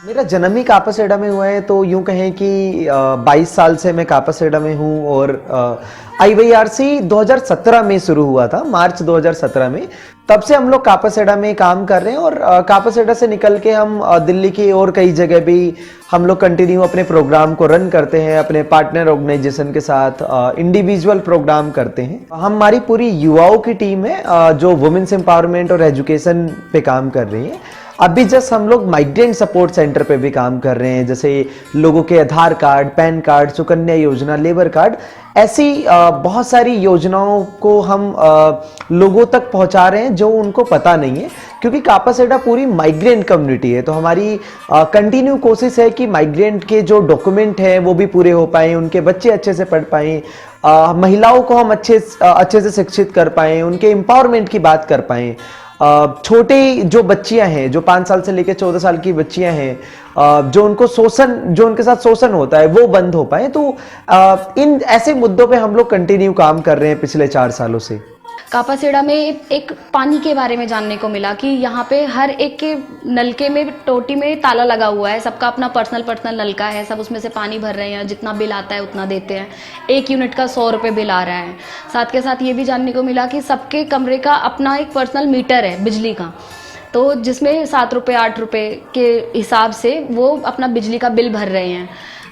मेरा जन्म ही कापासेडा में हुआ है, तो यूं कहें कि 22 साल से मैं कापासेडा में हूं। और IYRC 2017 में शुरू हुआ था, मार्च 2017 में। तब से हम लोग कापासेडा में काम कर रहे हैं और कापासेडा से निकल के हम दिल्ली की और कई जगह भी हम लोग कंटिन्यू अपने प्रोग्राम को रन करते हैं, अपने पार्टनर ऑर्गेनाइजेशन के साथ इंडिविजुअल प्रोग्राम करते हैं। हमारी पूरी युवाओं की टीम है जो वुमेन्स एम्पावरमेंट और एजुकेशन पे काम कर रही है। अभी जस्ट हम लोग माइग्रेंट सपोर्ट सेंटर पे भी काम कर रहे हैं, जैसे लोगों के आधार कार्ड, पैन कार्ड, सुकन्या योजना, लेबर कार्ड, ऐसी बहुत सारी योजनाओं को हम लोगों तक पहुंचा रहे हैं जो उनको पता नहीं है। क्योंकि कापासेडा पूरी माइग्रेंट कम्युनिटी है, तो हमारी कंटिन्यू कोशिश है कि माइग्रेंट के जो डॉक्यूमेंट हैं वो भी पूरे हो पाएं, उनके बच्चे अच्छे से पढ़ पाएं, महिलाओं को हम अच्छे से शिक्षित कर पाएं, उनके एम्पावरमेंट की बात कर पाएं। छोटे जो बच्चियां हैं, जो 5 साल से लेकर 14 साल की बच्चियां हैं, जो उनके साथ शोषण होता है वो बंद हो पाए। तो इन ऐसे मुद्दों पे हम लोग कंटिन्यू काम कर रहे हैं पिछले 4 सालों से। कापासेडा में एक पानी के बारे में जानने को मिला कि यहाँ पे हर एक के नलके में, टोटी में ताला लगा हुआ है। सबका अपना पर्सनल नलका है, सब उसमें से पानी भर रहे हैं, जितना बिल आता है उतना देते हैं। 1 यूनिट का 100 रुपये बिल आ रहा है। साथ के साथ ये भी जानने को मिला कि सबके कमरे का अपना एक पर्सनल मीटर है बिजली का, तो जिसमें 7 रुपये 8 रुपये के हिसाब से वो अपना बिजली का बिल भर रहे हैं।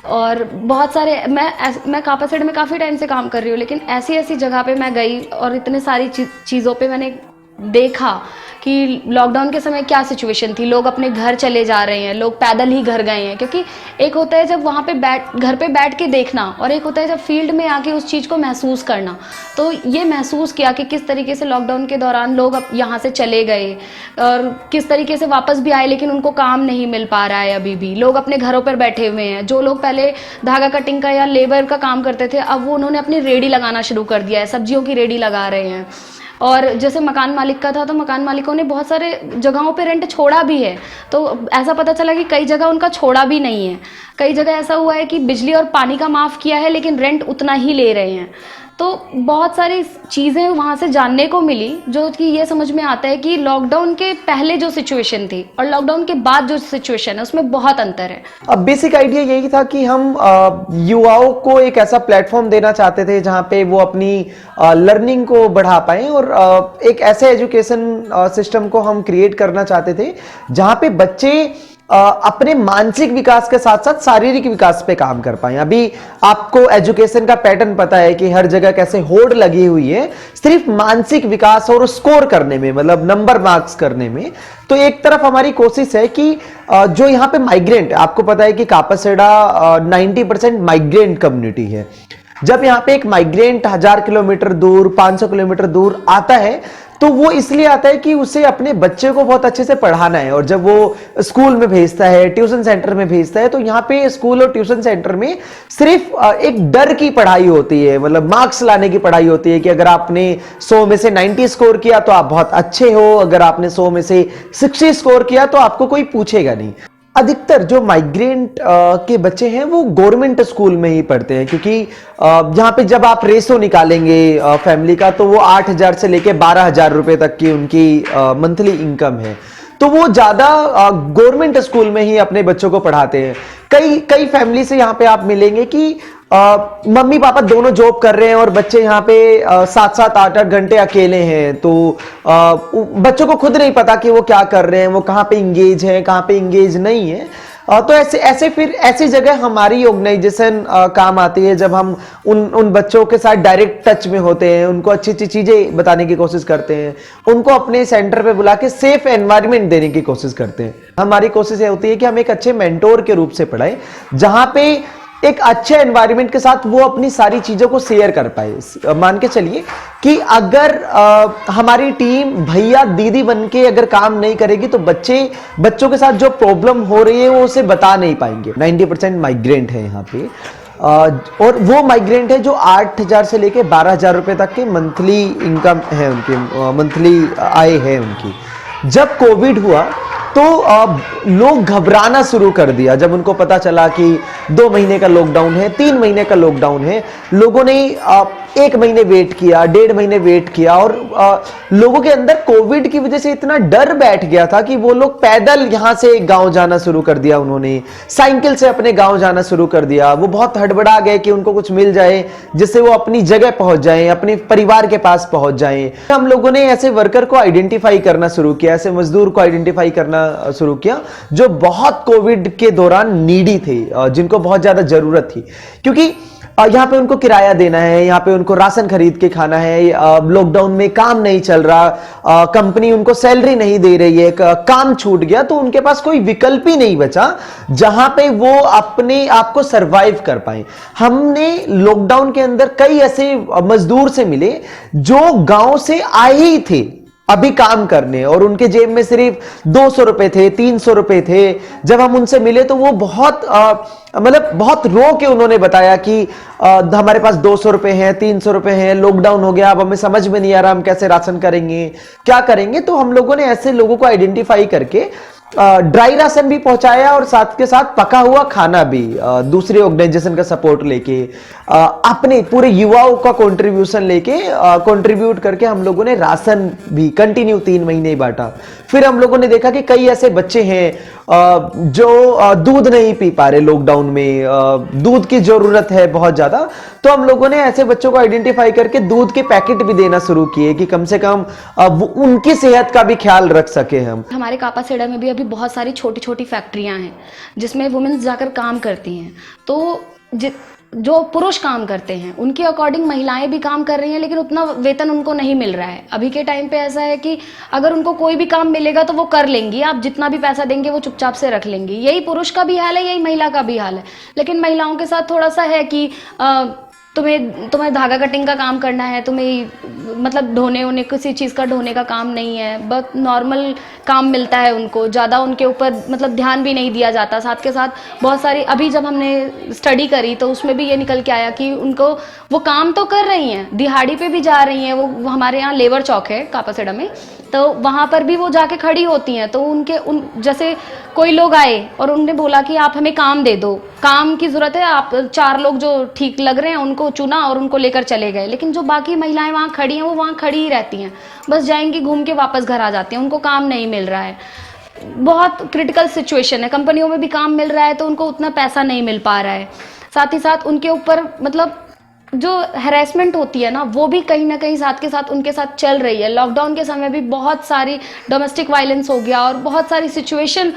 और बहुत सारे मैं कापासेडा में काफ़ी टाइम से काम कर रही हूँ, लेकिन ऐसी जगह पे मैं गई और इतने सारी चीज़ों पे मैंने देखा कि लॉकडाउन के समय क्या सिचुएशन थी। लोग अपने घर चले जा रहे हैं, लोग पैदल ही घर गए हैं। क्योंकि एक होता है जब वहाँ पे घर पे बैठ के देखना, और एक होता है जब फील्ड में आके उस चीज़ को महसूस करना। तो ये महसूस किया कि किस तरीके से लॉकडाउन के दौरान लोग अब यहाँ से चले गए और किस तरीके से वापस भी आए, लेकिन उनको काम नहीं मिल पा रहा है। अभी भी लोग अपने घरों पर बैठे हुए हैं। जो लोग पहले धागा कटिंग का या लेबर का काम करते थे, अब वो उन्होंने अपनी रेडी लगाना शुरू कर दिया है, सब्जियों की रेडी लगा रहे हैं। और जैसे मकान मालिक का था, तो मकान मालिकों ने बहुत सारे जगहों पे रेंट छोड़ा भी है। तो ऐसा पता चला कि कई जगह उनका छोड़ा भी नहीं है। कई जगह ऐसा हुआ है कि बिजली और पानी का माफ़ किया है, लेकिन रेंट उतना ही ले रहे हैं। तो बहुत सारी चीज़ें वहाँ से जानने को मिली, जो कि ये समझ में आता है कि लॉकडाउन के पहले जो सिचुएशन थी और लॉकडाउन के बाद जो सिचुएशन है उसमें बहुत अंतर है। अब बेसिक आइडिया यही था कि हम युवाओं को एक ऐसा प्लेटफॉर्म देना चाहते थे जहाँ पे वो अपनी लर्निंग को बढ़ा पाएं, और एक ऐसे एजुकेशन सिस्टम को हम क्रिएट करना चाहते थे जहाँ पे बच्चे अपने मानसिक विकास के साथ साथ शारीरिक विकास पे काम कर पाए। अभी आपको एजुकेशन का पैटर्न पता है कि हर जगह कैसे होड़ लगी हुई है सिर्फ मानसिक विकास और स्कोर करने में, मतलब नंबर मार्क्स करने में। तो एक तरफ हमारी कोशिश है कि जो यहाँ पे माइग्रेंट, आपको पता है कि कापासेडा 90% माइग्रेंट कम्युनिटी है। जब यहाँ पे एक माइग्रेंट 1000 किलोमीटर दूर, 500 किलोमीटर दूर आता है, तो वो इसलिए आता है कि उसे अपने बच्चे को बहुत अच्छे से पढ़ाना है। और जब वो स्कूल में भेजता है, ट्यूशन सेंटर में भेजता है, तो यहाँ पे स्कूल और ट्यूशन सेंटर में सिर्फ एक डर की पढ़ाई होती है, मतलब मार्क्स लाने की पढ़ाई होती है कि अगर आपने 100 में से 90 स्कोर किया तो आप बहुत अच्छे हो, अगर आपने 100 में से 60 स्कोर किया तो आपको कोई पूछेगा नहीं। अधिकतर जो माइग्रेंट के बच्चे हैं वो गवर्नमेंट स्कूल में ही पढ़ते हैं, क्योंकि यहाँ पे जब आप रेशो निकालेंगे फैमिली का, तो वो 8,000 से लेके 12,000 रुपए तक की उनकी मंथली इनकम है। तो वो ज्यादा गवर्नमेंट स्कूल में ही अपने बच्चों को पढ़ाते हैं। कई फैमिली से यहाँ पे आप मिलेंगे कि मम्मी पापा दोनों जॉब कर रहे हैं और बच्चे यहाँ पे 7-7 8-8 घंटे अकेले हैं। तो बच्चों को खुद नहीं पता कि वो क्या कर रहे हैं, वो कहाँ पे इंगेज हैं, कहाँ पे इंगेज नहीं है। तो ऐसी जगह हमारी ऑर्गेनाइजेशन काम आती है, जब हम उन बच्चों के साथ डायरेक्ट टच में होते हैं, उनको अच्छी चीजें बताने की कोशिश करते हैं, उनको अपने सेंटर पे बुला के सेफ एनवायरनमेंट देने की कोशिश करते हैं। हमारी कोशिश ये होती है कि हम एक अच्छे मेंटोर के रूप से पढ़ाएं, जहां पे एक अच्छे एनवायरनमेंट के साथ वो अपनी सारी चीजों को शेयर कर पाए। मान के चलिए कि अगर हमारी टीम भैया दीदी बन के अगर काम नहीं करेगी, तो बच्चों के साथ जो प्रॉब्लम हो रही है वो उसे बता नहीं पाएंगे। 90% माइग्रेंट है यहाँ पे, और वो माइग्रेंट है जो 8,000 से लेके 12,000 रुपए तक के मंथली इनकम है उनकी, मंथली आय है उनकी। जब कोविड हुआ तो लोग घबराना शुरू कर दिया जब उनको पता चला कि 2 महीने का लॉकडाउन है, 3 महीने का लॉकडाउन है। लोगों ने 1 महीने वेट किया, 1.5 महीने वेट किया, और लोगों के अंदर कोविड की वजह से इतना डर बैठ गया था कि वो लोग पैदल यहां से गांव जाना शुरू कर दिया, उन्होंने साइकिल से अपने गांव जाना शुरू कर दिया। वो बहुत हड़बड़ा गए कि उनको कुछ मिल जाए जिससे वो अपनी जगह पहुंच जाएं, अपने परिवार के पास पहुंच जाएं। हम लोगों ने ऐसे वर्कर को आइडेंटिफाई करना शुरू किया, ऐसे मजदूर को आइडेंटिफाई करना शुरू किया जो बहुत कोविड के दौरान नीडी थे, जिनको बहुत ज्यादा जरूरत थी, क्योंकि यहाँ पे उनको किराया देना है, यहाँ पे उनको राशन खरीद के खाना है, लॉकडाउन में काम नहीं चल रहा, कंपनी उनको सैलरी नहीं दे रही है, काम छूट गया, तो उनके पास कोई विकल्प ही नहीं बचा जहां पे वो अपने आप को सरवाइव कर पाए। हमने लॉकडाउन के अंदर कई ऐसे मजदूर से मिले जो गांव से आए ही थे अभी काम करने, और उनके जेब में सिर्फ 200 रुपए थे, 300 रुपए थे। जब हम उनसे मिले तो वो बहुत मतलब बहुत रो के उन्होंने बताया कि हमारे पास 200 रुपए हैं, 300 रुपए हैं, लॉकडाउन हो गया, अब हमें समझ में नहीं आ रहा हम कैसे राशन करेंगे, क्या करेंगे। तो हम लोगों ने ऐसे लोगों को आइडेंटिफाई करके ड्राई राशन भी पहुंचाया और साथ के साथ पका हुआ खाना भी, दूसरे ऑर्गेनाइजेशन का सपोर्ट लेके, अपने पूरे युवाओं का कंट्रीब्यूशन लेके, कंट्रीब्यूट करके हम लोगों ने राशन भी कंटिन्यू 3 महीने ही बांटा। फिर हम लोगों ने देखा कि कई ऐसे बच्चे हैं जो दूध नहीं पी पा रहे लॉकडाउन में, दूध की जरूरत है बहुत ज्यादा, तो हम लोगों ने ऐसे बच्चों को आइडेंटिफाई करके दूध के पैकेट भी देना शुरू किए कि कम से कम उनकी सेहत का भी ख्याल रख सके हम। हमारे कापासेड़ा में भी अभी बहुत सारी छोटी छोटी फैक्ट्रियां हैं जिसमें वुमेन्स जाकर काम करती हैं। तो जो पुरुष काम करते हैं उनके अकॉर्डिंग महिलाएं भी काम कर रही हैं, लेकिन उतना वेतन उनको नहीं मिल रहा है। अभी के टाइम पे ऐसा है कि अगर उनको कोई भी काम मिलेगा तो वो कर लेंगी, आप जितना भी पैसा देंगे वो चुपचाप से रख लेंगी। यही पुरुष का भी हाल है, यही महिला का भी हाल है। लेकिन महिलाओं के साथ थोड़ा सा है कि तुम्हें धागा कटिंग का काम करना है, तुम्हें मतलब ढोने होने किसी चीज़ का ढोने का काम नहीं है, बस नॉर्मल काम मिलता है उनको, ज़्यादा उनके ऊपर मतलब ध्यान भी नहीं दिया जाता। साथ के साथ बहुत सारी अभी जब हमने स्टडी करी तो उसमें भी ये निकल के आया कि उनको वो काम तो कर रही हैं, दिहाड़ी पे भी जा रही हैं। वो हमारे यहाँ लेबर चौक है कापासेड़ा में, तो वहाँ पर भी वो जाके खड़ी होती हैं। तो जैसे कोई लोग आए और उनने बोला कि आप हमें काम दे दो, काम की ज़रूरत है, आप 4 लोग जो ठीक लग रहे हैं उनको चुना और उनको लेकर चले गए। लेकिन जो बाकी महिलाएं वहाँ खड़ी हैं वो वहाँ खड़ी ही रहती हैं, बस जाएंगी घूम के वापस घर आ जाती हैं, उनको काम नहीं मिल रहा है। बहुत क्रिटिकल सिचुएशन है। कंपनियों में भी काम मिल रहा है तो उनको उतना पैसा नहीं मिल पा रहा है। साथ ही साथ उनके ऊपर मतलब जो हैरेसमेंट होती है ना, वो भी कहीं ना कहीं साथ के साथ उनके साथ चल रही है। लॉकडाउन के समय भी बहुत सारी डोमेस्टिक वायलेंस हो गया और बहुत सारी सिचुएशन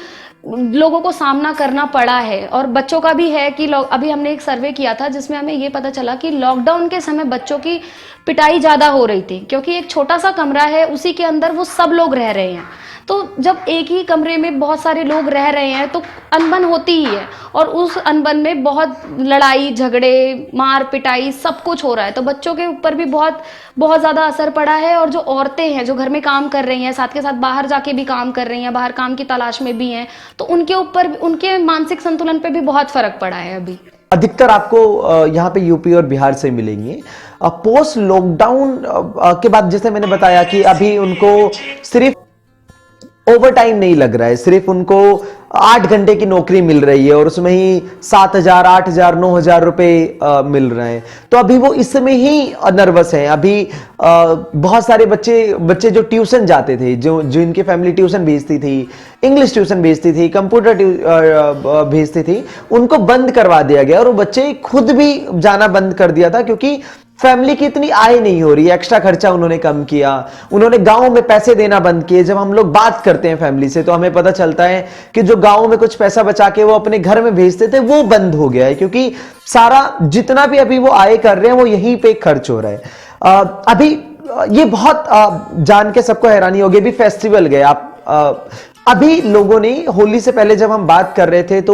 लोगों को सामना करना पड़ा है। और बच्चों का भी है कि अभी हमने एक सर्वे किया था जिसमें हमें ये पता चला कि लॉकडाउन के समय बच्चों की पिटाई ज़्यादा हो रही थी, क्योंकि एक छोटा सा कमरा है, उसी के अंदर वो सब लोग रह रहे हैं। तो जब एक ही कमरे में बहुत सारे लोग रह रहे हैं तो अनबन होती ही है, और उस अनबन में बहुत लड़ाई झगड़े, मार पिटाई सब कुछ हो रहा है। तो बच्चों के ऊपर भी बहुत बहुत ज़्यादा असर पड़ा है। और जो औरतें हैं जो घर में काम कर रही हैं, साथ के साथ बाहर जाके भी काम कर रही हैं, बाहर काम की तलाश में भी हैं, तो उनके ऊपर उनके मानसिक संतुलन पे भी बहुत फर्क पड़ा है। अभी अधिकतर आपको यहाँ पे यूपी और बिहार से मिलेंगे। पोस्ट लॉकडाउन के बाद जैसे मैंने बताया कि अभी उनको सिर्फ ओवर टाइम नहीं लग रहा है, सिर्फ उनको 8 घंटे की नौकरी मिल रही है और उसमें ही 7,000, 8,000, 9,000 रुपए मिल रहे हैं। तो अभी वो इसमें ही नर्वस हैं। अभी बहुत सारे बच्चे जो ट्यूशन जाते थे, जो इनकी फैमिली ट्यूशन भेजती थी, इंग्लिश ट्यूशन भेजती थी, कंप्यूटर भेजती थी, उनको बंद करवा दिया गया और वो बच्चे खुद भी जाना बंद कर दिया था, क्योंकि फैमिली की इतनी आय नहीं हो रही, एक्स्ट्रा खर्चा उन्होंने कम किया। उन्होंने गांव में पैसे देना बंद किए। जब हम लोग बात करते हैं फैमिली से तो हमें पता चलता है कि जो गांव में कुछ पैसा बचा के वो अपने घर में भेजते थे वो बंद हो गया है, क्योंकि सारा जितना भी अभी वो आय कर रहे हैं वो यहीं पे खर्च हो रहा है। अभी ये बहुत जान के सबको हैरानी होगी, अभी फेस्टिवल गए आप, अभी लोगों ने होली से पहले जब हम बात कर रहे थे तो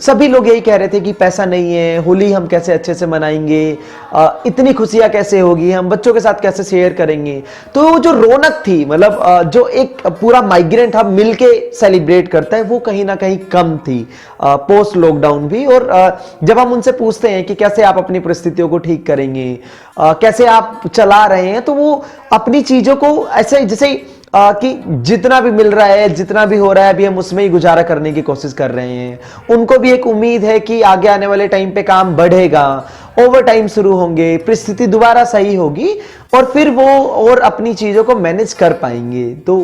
सभी लोग यही कह रहे थे कि पैसा नहीं है, होली हम कैसे अच्छे से मनाएंगे, इतनी खुशियां कैसे होगी, हम बच्चों के साथ कैसे शेयर करेंगे। तो जो रौनक थी, मतलब जो एक पूरा माइग्रेंट हब मिलके सेलिब्रेट करता है, वो कहीं ना कहीं कम थी पोस्ट लॉकडाउन भी। और जब हम उनसे पूछते हैं कि कैसे आप अपनी परिस्थितियों को ठीक करेंगे, कैसे आप चला रहे हैं, तो वो अपनी चीजों को ऐसे जैसे कि जितना भी मिल रहा है, जितना भी हो रहा है, अभी हम उसमें ही गुजारा करने की कोशिश कर रहे हैं। उनको भी एक उम्मीद है कि आगे आने वाले टाइम पे काम बढ़ेगा, ओवर टाइम शुरू होंगे, परिस्थिति दोबारा सही होगी और फिर वो और अपनी चीजों को मैनेज कर पाएंगे। तो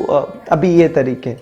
अभी ये तरीके।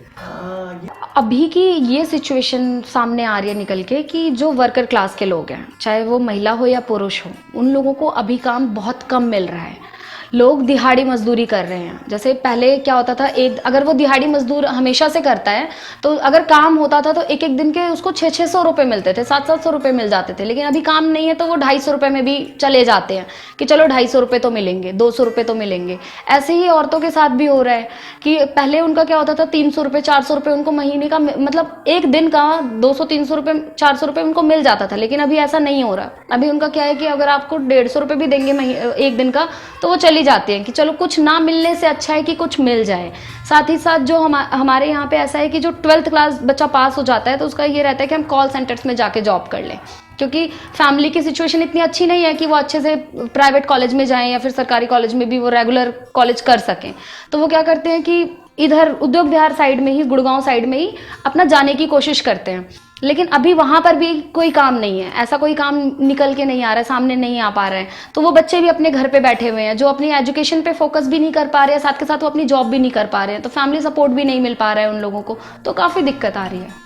अभी की ये सिचुएशन सामने आ रही है निकल के कि जो वर्कर क्लास के लोग हैं, चाहे वो महिला हो या पुरुष हो, उन लोगों को अभी काम बहुत कम मिल रहा है। लोग दिहाड़ी मजदूरी कर रहे हैं। जैसे पहले क्या होता था, एक अगर वो दिहाड़ी मजदूर हमेशा से करता है तो अगर काम होता था तो एक एक दिन के उसको 600-600 रुपये मिलते थे, 700-700 रुपये मिल जाते थे। लेकिन अभी काम नहीं है तो वो 250 रुपये में भी चले जाते हैं कि चलो 250 रुपये तो मिलेंगे, 200 रुपये तो मिलेंगे। ऐसे ही औरतों के साथ भी हो रहा है कि पहले उनका क्या होता था, 300 रुपये 400 रुपये उनको महीने का, मतलब एक दिन का 200-300 रुपये 400 रुपये उनको मिल जाता था। लेकिन अभी ऐसा नहीं हो रहा। अभी उनका क्या है कि अगर आपको 150 रुपये भी देंगे एक दिन का तो वो चली जाती हैं कि चलो कुछ ना मिलने से अच्छा है कि कुछ मिल जाए। साथ ही साथ जो हमारे यहाँ पे ऐसा है कि जो 12th क्लास बच्चा पास हो जाता है तो उसका ये रहता है कि हम कॉल सेंटर्स में जाके जॉब कर लें, क्योंकि फैमिली की सिचुएशन इतनी अच्छी नहीं है कि वो अच्छे से प्राइवेट कॉलेज में जाएं या फिर सरकारी कॉलेज में भी वो रेगुलर कॉलेज कर सकें। तो वो क्या करते हैं कि इधर उद्योग विहार साइड में ही, गुड़गांव साइड में ही अपना जाने की कोशिश करते हैं। लेकिन अभी वहाँ पर भी कोई काम नहीं है, ऐसा कोई काम निकल के नहीं आ रहा है, सामने नहीं आ पा रहा है। तो वो बच्चे भी अपने घर पे बैठे हुए हैं जो अपनी एजुकेशन पे फोकस भी नहीं कर पा रहे हैं, साथ के साथ वो अपनी जॉब भी नहीं कर पा रहे हैं, तो फैमिली सपोर्ट भी नहीं मिल पा रहा है उन लोगों को, तो काफ़ी दिक्कत आ रही है।